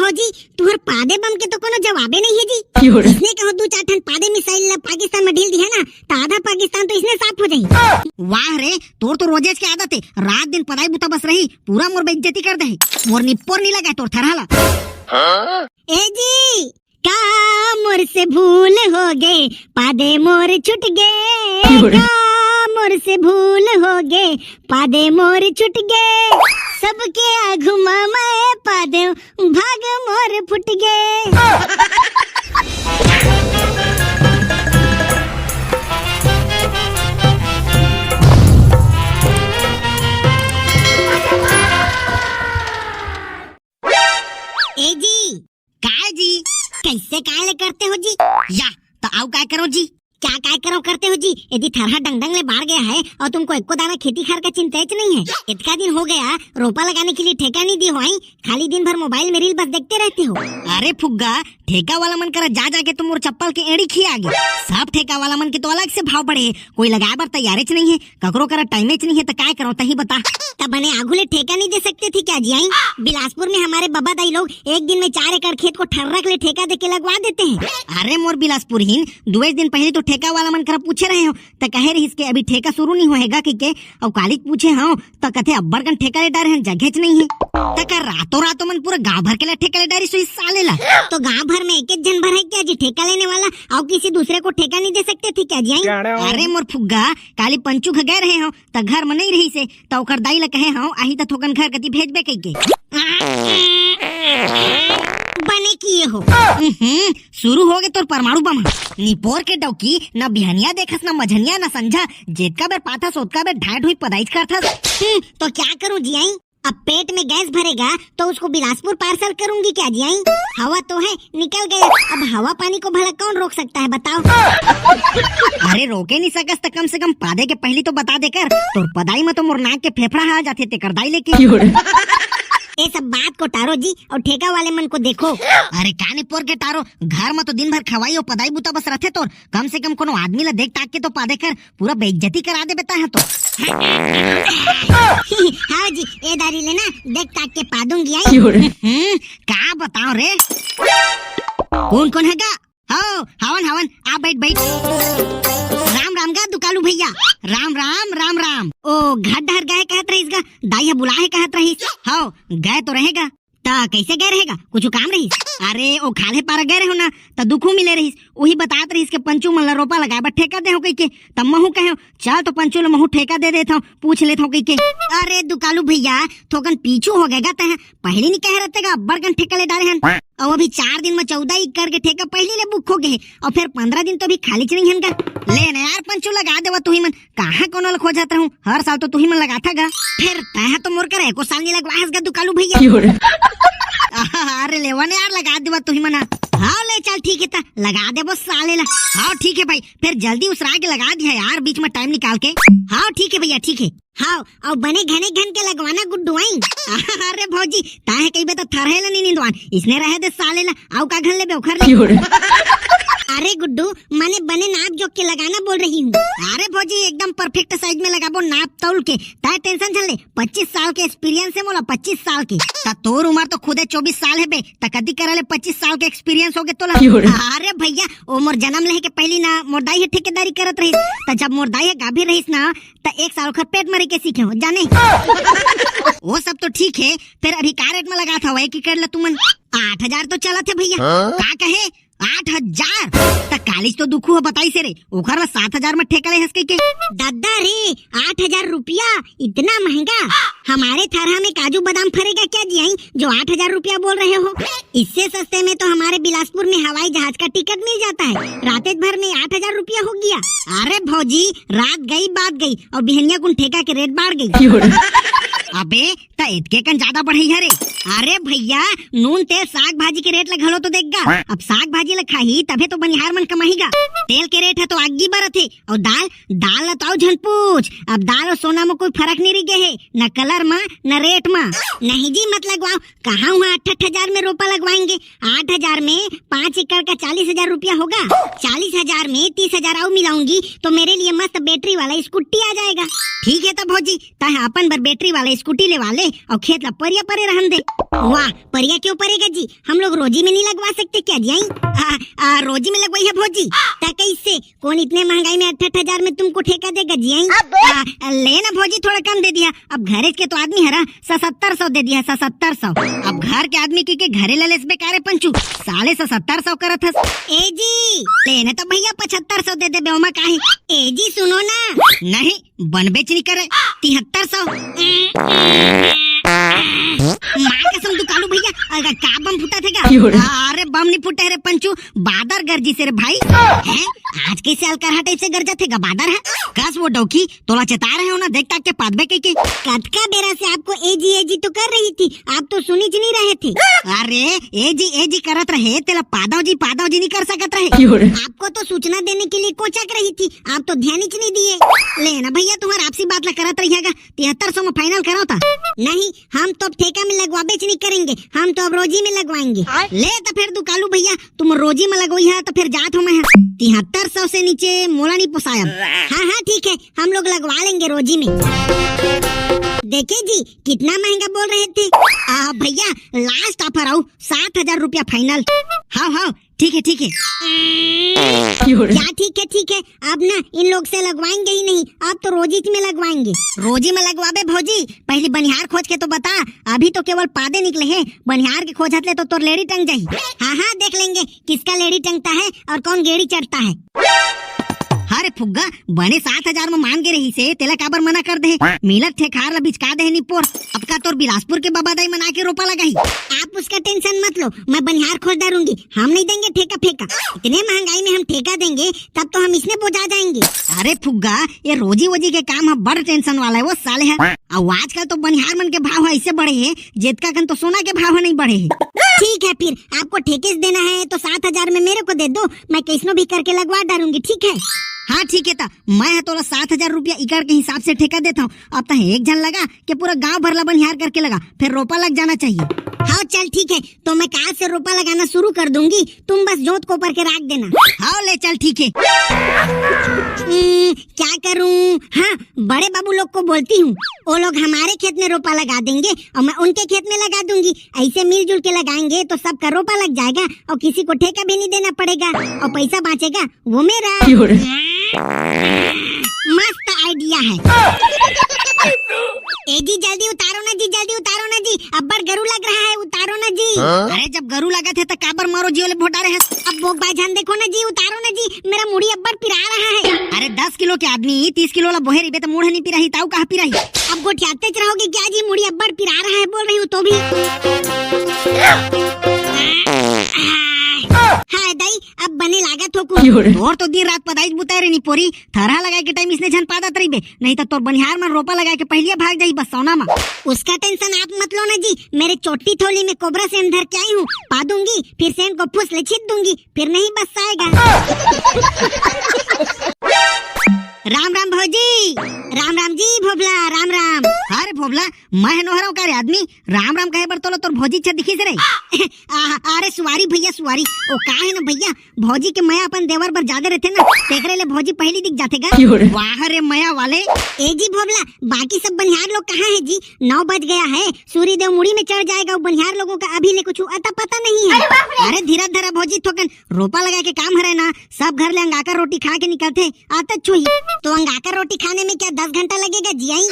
भौजी तुहर पादे बम के तो कोनो जवाबे नहीं है जी। इसने कहो 2-4 ठन पादे मिसाइल ला पाकिस्तान में ढील दी है ना तो आधा पाकिस्तान तो इसने साफ हो जाई। वाह रे तोर तो रोजेज की आदत है, रात दिन पढ़ाई बुता बस रही पूरा मोर बेइज्जती कर दे। मोर निप्पोर नहीं लगा तोर थरहाला। ए जी का मोर से भूल हो गए पादे मोर छूट गए, मोर से भूल हो गए पादे मोर छूट गए, सबके आघुमा मैं पादे भाग मोर फुट गए। ए जी काय जी कैसे काय ले करते हो जी? या तो आओ काय करो जी? क्या काय करो करते हो जी? यदि थरहा डंग ले बाढ़ गया है और तुमको एको दाना खेती खार का चिंता नहीं है। इतना दिन हो गया रोपा लगाने के लिए ठेका नहीं दी हो, खाली दिन भर मोबाइल में रील बस देखते रहते हो। अरे फुग्गा ठेका वाला मन करा जा जाके तुम और चप्पल के एड़ी खिया गए। सब ठेका वाला मन के तो अलग से भाव पड़े है, कोई लगाए बर तैयार नहीं है, ककरो करा टाइम नहीं है तो काय करो तही बता। तब बने आगुले ठेका नहीं दे सकते थे क्या जी? आई बिलासपुर में हमारे बाबा दाई लोग एक दिन में 4 एकड़ खेत को ठर्रक ले ठेका दे के लगवा देते हैं। अरे मोर बिलासपुर ही 2 दिन पहले तो ठेका वाला मन करा पूछे रहे हो तो कहे रही इसके अभी ठेका शुरू नहीं होएगा के और काली पूछे हाँ तो कथे अब्बरगन ठेका ले डारे हैं जगह नहीं है तो रातों रातों मन पूरा गांव भर के लिए ठेका ले डारी सो इस साले ला। तो गांव भर में एक जन भर है क्या जी ठेका लेने वाला और किसी दूसरे को ठेका नहीं दे सकते थे क्या जी? अरे मोर फुग्गा काली पंचू गए रहे हो तो घर में नहीं रही से तो ओकर दाई ला कहे हाँ आही तो थोकन घर कति भेजबे कई के बने किए हो। शुरू हो गए तोर परमाणु बम निपोर के डौकी न बिहनिया देखस न मझनिया न संझा जेतका बेर पाथा सोतका बेर ढाट हुई पदाइच करथस। तो क्या करूं जी? आई अब पेट में गैस भरेगा तो उसको बिलासपुर पार्सल करूंगी क्या जी? आई हवा तो है निकल गया, अब हवा पानी को भला कौन रोक सकता है बताओ? अरे रोके नहीं सकस तो कम से कम पादे के पहली तो बता देकर तोर पदाई में तो मोर नाक के फेफड़ा आ जाते ते करदाई लेके। ये सब बात को टारो जी और ठेका वाले मन को देखो। अरे काने पोर के टारो घर में तो दिन भर खवाई और पदाई बुता बस रहते तो कम से कम कोनो आदमी ला देख ताक के तो पादे कर पूरा बेइज्जती करा दे बेटा है तो। हाँ जी ये दारी लेना देख ताक के पादूंगी। आई क्या बताओ रे कौन कौन है गा? हो हवन हवन आ बैठ राम राम गा दुकालू भैया राम राम राम राम। ओ घर डहर गए कहत रहीस गा दाई बुलाए कहत रहीस हो गए तो रहेगा ता कैसे गए रहेगा कुछ काम रहीस? अरे ओ खाले पारा गए रहो ना तो दुखू मिले रहीस वही बतात रहीस के पंचू मन ला रोपा लगाए बा ठेका दे हो कई के तब महू कहे चल तो पंचू ला महू ठेका दे देता हूँ पूछ लेता हूँ कई के। अरे दुकालू भैया थोकन पीछू हो गएगा तह पहले नहीं कह रहते अब्बरगन ठेका ले डाले हैं और अभी 4 दिन में 14 एकड़ के ठेका पहले ले बुक हो गए और फिर 15 दिन तो भी खाली नहीं है ले ना यार पंचू लगा देवा तू ही मन कहाँ कोनो खो जाता हूँ हर साल तो तू ही मन लगाता गा फिर तह तो मोर कर एको साल नहीं लगवाएस गा दुकालू भैया। अरे लेवा ने यार लगा देवा तू ही मना। हाँ ले चल ठीक है ता लगा दे बस साले ला। हाँ ठीक है भाई फिर जल्दी उसरा के लगा दिया यार बीच में टाइम निकाल के। हाँ ठीक है भैया ठीक है। हाँ और बने घने घन के लगवाना गुड्डू आई। अरे भौजी ताहे कई बे तो थरहे ला नहीं नींदवान इसने रहे दे साले ला आओ का घन ले बे उखर ले। अरे गुड्डू मैंने बने नाप जोक के लगाना बोल रही हूँ। अरे भौजी एकदम परफेक्ट साइज में लगाबो नाप तौल के ताए टेंशन झल ले 25 साल के एक्सपीरियंस है मोला 25 साल के तोर उम्र तो खुदे 24 साल है बे कदी करे ले 25 साल के एक्सपीरियंस हो गए तो। अरे भैया ओ मोर जन्म ले के पहली ना मोर दाई है ठेकेदारी करत रही तो जब मोर दाई है गाभी रहीस ना तो 1 साल खर पेट मरे के सीखे हो जाने। वो सब तो ठीक है फिर अभी का रेट में लगा था वही की कर ला तुमन 8000 तो चला थे भैया का कहे 8000 तक कालिज तो दुखू हो बताई से रे ओखर 7000 में ठेका ले हंस के दादा रे 8000 रुपया इतना महंगा? हमारे थरहा में काजू बादाम फरेगा क्या जी? आई जो 8000 रुपया बोल रहे हो इससे सस्ते में तो हमारे बिलासपुर में हवाई जहाज का टिकट मिल जाता है रातें भर में 8000 रुपया हो गया। अरे भौजी रात गई बात गई और बिहनिया कुन ठेका के रेट बढ़ गई। अबे ता इतके कन ज्यादा बढ़ी है रे। अरे भैया नून तेल साग भाजी के रेट लगलो तो देगा अब साग भाजी लखा ही तभे तो बनिहार मन कमाहीगा तेल के रेट है तो आगी बरत है और दाल तो झन पूछ अब दाल और सोना में कोई फर्क नहीं रह गए है न कलर में न रेट में। नहीं जी मत लगवाओ कहाँ हुआ 8,000 में रोपा लगवाएंगे 8000 में 5 एकड़ का 40,000 रुपया होगा 40,000 में 30,000 और मिलाऊंगी तो मेरे लिए मस्त बैटरी वाला स्कूटी आ जाएगा। ठीक है तो भौजी ताहे अपन बर बैटरी वाला स्कूटी ले वाले और खेत ला परिया परे रहन दे। वाह, परिया क्यों परेगा जी? हम लोग रोजी में नहीं लगवा सकते क्या जी? रोजी में लगवाई है भौजी? कैसे? कौन इतने महंगाई में 68,000 में तुमको ठेका देगा जी? लेना भौजी, थोड़ा कम दे दिया। अब घरे के तो आदमी हरा 7700 दे दिया, 7700। अब घर के आदमी के घरे ले बेकारे पंचू, साले 7700 करत हस। ए जी लेने तो भैया 7500 दे दे बेवमा काहे? ए जी सुनो ना, नहीं बन बेच नहीं करे 7300। मार कसम तू कालू भैया, का बम फूटा थे क्या? अरे बम नहीं फूटे रे पंचू, बादर गरजी से रे भाई। हैं आज कैसे अलकर टाइप से गरजा थे बादर है? कस वो डौकी तोला चेता रहे हो ना, देख ताक के पादबे के कटका बेरा से आपको एजी तो कर रही थी, आप तो सुनी नहीं रहे थे। अरे एजी करत रहे, तेला पादाव जी नहीं कर सकत रहे। आपको तो सूचना देने के लिए कोचक रही थी, आप तो ध्यान ही नहीं दिए। लेना भैया तुम्हारा आपसी बात ला करत रहिएगा, 7300 में फाइनल करो था। नहीं हम तो अब ठेका में लगवा बेच नहीं करेंगे, हम तो अब रोजी में लगवाएंगे। ले तो फिर दुकालू भैया तुम रोजी में लगवाई है तो फिर जात हो मैं 7300 से नीचे मोला नहीं पोसाया। हाँ ठीक है, हम लोग लगवा लेंगे रोजी में। देखे जी कितना महंगा बोल रहे थे। भैया लास्ट ऑफर आओ 7000 रुपया फाइनल। हाँ ठीक है क्या ठीक है, अब ना इन लोग से लगवाएंगे ही नहीं, अब तो रोजी में लगवाएंगे। रोजी में लगवाबे भौजी, पहले बनिहार खोज के तो बता। अभी तो केवल पादे निकले हैं, बनिहार के खोज हतले तो तोर लेडी टंग जाही। हाँ देख लेंगे किसका लेडी टंगता है और कौन गेड़ी चढ़ता है। अरे फुग्गा बने 7000 में मान के रही से तेला काबर मना कर दे? मिलत ठेकार ला बिचका दे निपोर। अब का तोर बिलासपुर के बाबा दाई मना के रोपा लगाई। आप उसका टेंशन मत लो, मैं बनिहार खोज डालूंगी, हम नहीं देंगे ठेका फेंका। इतने महंगाई में हम ठेका देंगे तब तो हम इसमें पहुंचा जाएंगे। अरे फुग्गा ये रोजी वोजी के काम है, बड़ टेंशन वाला है वो साले है। और आजकल तो बनिहार मन के भाव ऐसे बढ़े है, जेतका कन तो सोना के भाव नहीं बढ़े है। ठीक है फिर आपको ठेके से देना है तो 7000 में मेरे को दे दो, मैं कैसनो भी करके लगवा डालूंगी। ठीक है? हाँ ठीक है, मैं तो 7000 रुपया एकड़ के हिसाब से ठेका देता हूँ। अब तो एक जन लगा कि पूरा गांव भर ला बनिहार करके लगा, फिर रोपा लग जाना चाहिए। हाँ चल ठीक है, तो मैं कल से रोपा लगाना शुरू कर दूंगी, तुम बस जोत को पर के रख देना। हाँ ले चल ठीक है। क्या करूँ? हाँ बड़े बाबू लोग को बोलती हूँ, वो लोग हमारे खेत में रोपा लगा देंगे और मैं उनके खेत में लगा दूंगी। ऐसे मिलजुल के लगाएंगे तो सबका रोपा लग जाएगा और किसी को ठेका भी नहीं देना पड़ेगा और पैसा बचेगा वो मेरा। मस्त आइडिया है। जी जल्दी उतारो ना जी, अब्बर गरू लग रहा है, उतारो ना जी। अरे जब गरू लगा थे तो काबर मारो जी वाले भोटा रहे। अब बोक भाईजान देखो ना जी, उतारो ना जी, मेरा मुड़ी अब्बर पिरा रहा है। अरे 10 किलो के आदमी 30 किलो वाला बोहे रिबे तो मुड़ नहीं पिराही, ताऊ कहाँ पिराही? अब गोठियाते रहोगे क्या जी? मुड़ी अब्बर पिरा रहा है बोल रही हूँ तो भी। हाँ दाई अब बने लागत हो और तो दिन रात पदाई बुताए रही पोरी, थरहा लगाए के टाइम इसने झन पादा तरीबे, नहीं तो तोर बनिहार में रोपा लगाए के पहले भाग जाई बस सोना में। उसका टेंशन आप मत लो ना जी, मेरे चोटी थोली में कोबरा सेन धर के आई हूँ, पा दूंगी फिर सेन को फुस ले छीट दूंगी, फिर नहीं बस आएगा। राम भौजी, राम जी भोबला, राम। अरे भोबला मैं नोहरा का रे आदमी, राम कहे बर तोलो तोर भौजी अच्छा दिखी से रे। अरे सुवारी भैया सुवारी, ओ का है ना भैया भौजी के मया अपन देवर पर ज्यादा रहते ना, तेकरे ले भौजी पहली दिख जातेगा। वाह रे मया वाले। ए जी भोबला बाकी सब बनिहार लोग कहाँ है जी? 9 बज गया है, सूर्य देव मुड़ी में चढ़ जाएगा, बनिहार लोगों का अभी ले कुछ अता पता नहीं है। अरे धीरे धीरे भौजी थोकन रोपा लगा के काम है ना, सब घर ले अंगाकर रोटी खा के निकलते आता छुई, तो अंगाकर रोटी खाने में क्या 10 घंटा लगेगा जी? आई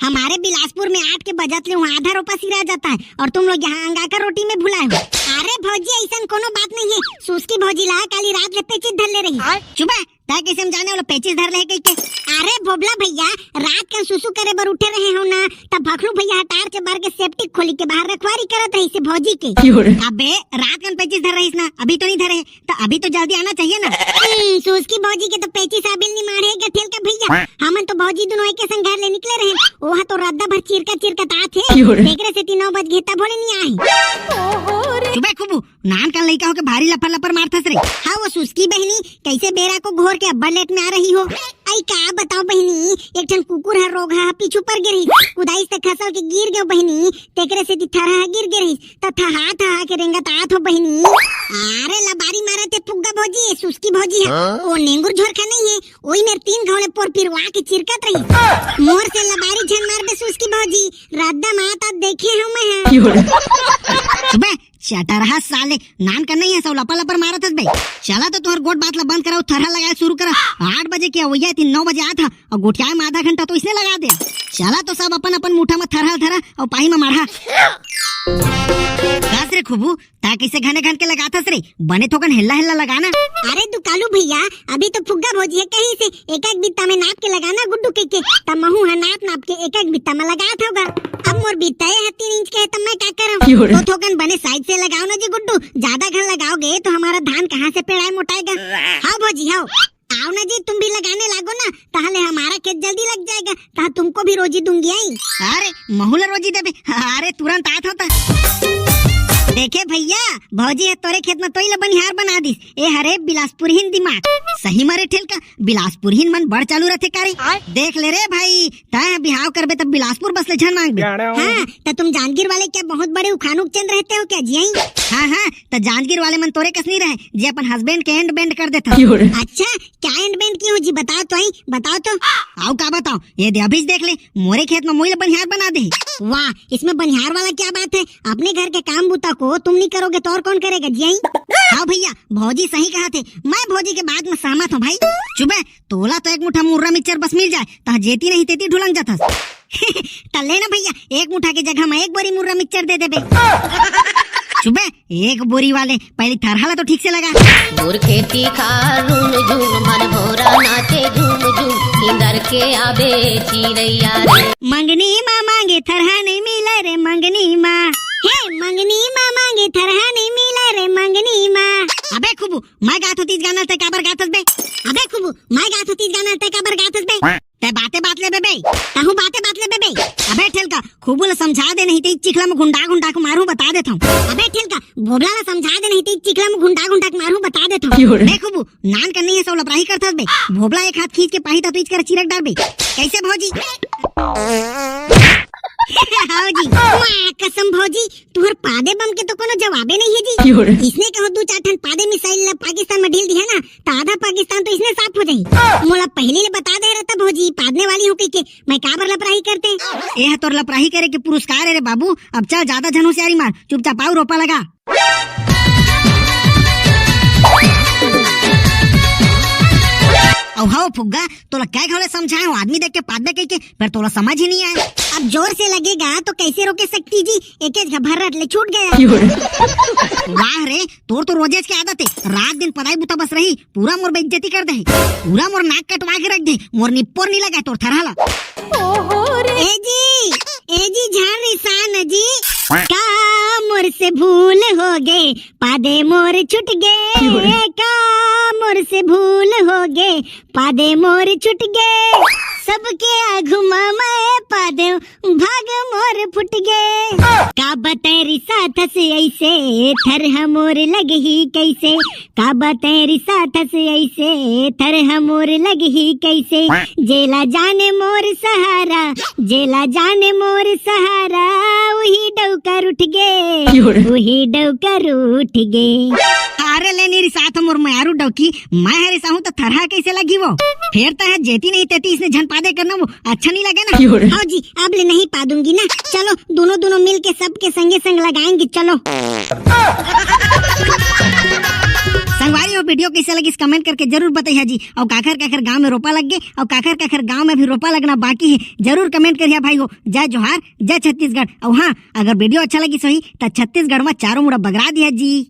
हमारे बिलासपुर में 8 के बजत ले वहाँ आधा रोपा सिरा जाता है और तुम लोग यहाँ अंगाकर रोटी में भुलाए हो। अरे भौजी ऐसा कोनो बात नहीं है, सुस्की भौजी ला काली रात ले पेचिस धर ले रही। चुप ता कैसे हम जाने वाला पेचिस धर ले के? अरे भोबला भैया रात का सुसु करे बर उठे रहे हो ना, तब भखलू भैया हटार के बाहर के सेप्टिक खोली के बाहर रखवारी करत रही से भौजी के। अबे रात का पेचिस धर रही ना, अभी तो नहीं धरे तो अभी तो जल्दी आना चाहिए ना। सुस्की भौजी के तो पेचिस अबिल नहीं मारेगा ठेल का भैया, हमन तो भौजी दोनों एक संग घर ले निकले रहे, वहाँ तो रद्दा भर चिरका तात है, देखरे से 9 बज घेता बोले नहीं आई। सुबह खूब नान का लड़का हो के भारी लपर मारता रे। हाँ वो सुस्की बहनी कैसे बेरा को घोर के अब्बा लेट में आ रही हो। आई का बताओ बहनी, एक ठन कुकुर हर रोग हा पीछू पर गिरी, कुदाई से खसल के गिर गयो बहनी, तेकरे से थरहा गिर गिरी, त थहा के रेंगत आत हो बहनी। अरे लबारी मारा ते फुग्गा भौजी, सुस्की भौजी है, ओ नेंगुर झोरखा नहीं है, ओई मेरे 3 घोड़े पर फिरवा के चिरकत रही। मोर से लबारी झन मार दे सुस्की भौजी, रद्दा माता देखे हम है। बे चटरहा साले, नान का नहीं है, सब लपा लपर मारत हस बे। चला तो तोहर गोट बात ला बंद कराओ, थरहा लगाए शुरू करा। 8 बजे के अवैया थी, 9 बजे आता और गोटिया में आधा घंटा तो इसने लगा दे। चला तो सब अपन अपन मुठा में थरहा और पाही में मारा। कस रे खुबू, ता कैसे घने घन के लगाथस रे, बने थोकन हिल्ला हिल्ला लगाना। अरे तू कालू भैया, अभी तो फुग्गा भौजी है कहीं से एक बित्ता में नाप के लगाना गुड्डू के तब महू है नाप के एक बित्ता में लगात होगा। अब मोर बित्ता है 3 इंच के है, तब मैं क्या करूं? तो थोकन बने साइड से लगाओ ना जी गुड्डू, ज्यादा घन लगाओगे तो हमारा धान कहाँ से पेड़ाए मोटाएगा। हाँ भौजी हाँ, आओ ना जी, तुम भी लगाने लागो ना, ताहले हमारा खेत जल्दी लग जाएगा, ता तुमको भी रोजी दूंगी आई। अरे महूला रोजी देबे, अरे तुरंत आत होता। देखे भैया, भौजी है तोरे खेत में तोई बनिहार बना दिस। ए हरे बिलासपुर हिन दिमाग सही मारे ठेल का, बिलासपुर हिन मन बड़ चालू रहते कारे। देख ले रे भाई, ता बिहाव करबे तब बिलासपुर बस ले झन मांगबे। हाँ, तो तुम जांजगीर वाले क्या बहुत बड़े उखानुक चंद रहते हो क्या जी? हाँ हाँ, तो जांजगीर वाले मन तोरे कस नहीं रहे, जे अपन हस्बैंड के एंड बैंड कर देता। अच्छा, क्या एंड बैंड की हो जी, बताओ तो आई, बताओ तो। आओ का बताओ, ये दे अभी देख ले, मोरे खेत में मोइल बनिहार बना दे। वाह, इसमें बनिहार वाला क्या बात है, अपने घर के काम बूता को तुम नहीं करोगे तो और कौन करेगा जी? हाँ भैया, भौजी सही कहा थे, मैं भौजी के बात में सहमत हूँ भाई। चुबे तोला तो एक मुठा मुर्रा मिक्सचर बस मिल जाए, ता जेती नहीं तेती ढुलंग जाता। तले ना भैया, एक मुठा की जगह में 1 बोरी मुर्रा मिक्सचर दे देबे। चुबे 1 बोरी वाले पहले थरहाला तो ठीक से लगा। मोर खेती खा झूम झूम, मन भोरा नाचे झूम झूम, इंदर के आबे चिड़ैया रे। मंगनी माँ मांगे थरहा नहीं मिला रे मंगनी माँ, हे मंगनी माँ मांगे थरहा नहीं मिला रे मंगनी माँ। अबे खुबू, मैं गात होती गाना ते काबर गातस बे। अबे खुबू, मैं गात होती गाना ते काबर गातस बे। ते बातें बात ले बेबे, ताहू बातें बात ले बेबे। अबे ठेलका, खुबू ला समझा दे, नहीं तो चिखला में घुंडा को मारू बता देता हूँ। अबे ठेलका, भोबला ला समझा दे, नहीं तो चिखला में घुंडा को मारू बता देता हूँ। बे खुबू, नान करनी है, सब लपराही करता बे। भोबला एक हाथ खींच के पाही ता तुझ कर चिरक डाल बे। कैसे भौजी? हाँ जी, कसम भौजी, तुहर पादे बम के तो कोनो जवाबे नहीं है जी। इसने कहो 2-4 ठन पादे मिसाइल पाकिस्तान में ढील दिया ना, तो आधा पाकिस्तान तो इसने साफ हो जाई। मोला पहले ले बता दे रहता भौजी, पादने वाली हो के मैं काबर लपराही करते। ए तोर लपराही करे के पुरस्कार है रे बाबू। अब चल, ज्यादा झन होशियारी मार, चुपचाप आऊ रोपा लगा। हाँ फुग्गा, तोला क्या घोले समझाए हो, आदमी देख के पादे कह के, पर तोला समझ ही नहीं आया। अब जोर से लगेगा तो कैसे रोके सकती जी, एक घबराहट ले छूट गया। वाह रे, तोर तो रोजेज की आदत है, रात दिन पढ़ाई बुता बस रही, पूरा मोर बेइज्जती कर दे, पूरा मोर नाक कटवा के रख दे, मोर निप्पोर नहीं लगा तोर थरहाला। ए जी झान रिसान जी, का मोर से भूल हो गए, पादे मोर छुट गए, का मोर से भूल हो गए, पादे मोर छुट गए, सबके आघुमा मैं पादे भाग मोर फुट गए। का बतेरी साथ से ऐसे थरहा मोर लग ही कैसे, का बतेरी साथ से ऐसे थरहा मोर लग ही कैसे, जेला जाने मोर सहारा, जेला जाने मोर सहारा, वही डौकर उठ गए, वही डौकर उठ गए। अरे ले मेरी साथ मोर मारू डौकी, मैं हरे साहू तो थरहा कैसे लगी वो, फिर तो है जेती नहीं तेती इसने झन पादे करना, वो अच्छा नहीं लगे ना। हाँ जी, अब ले नहीं पादूंगी ना, चलो दोनों मिल के सबके संगे संग लगाएंगे, चलो। संगवारी हो वीडियो कैसे लगी कमेंट करके जरूर बताइए जी। और काखर गांव में रोपा लग गए, और काखर गांव में भी रोपा लगना बाकी है, जरूर कमेंट करिए भाई हो। जय जोहार, जय छत्तीसगढ़। और हाँ, अगर वीडियो अच्छा लगी सही तो छत्तीसगढ़ में चारों मुड़ा बगरा दिया जी।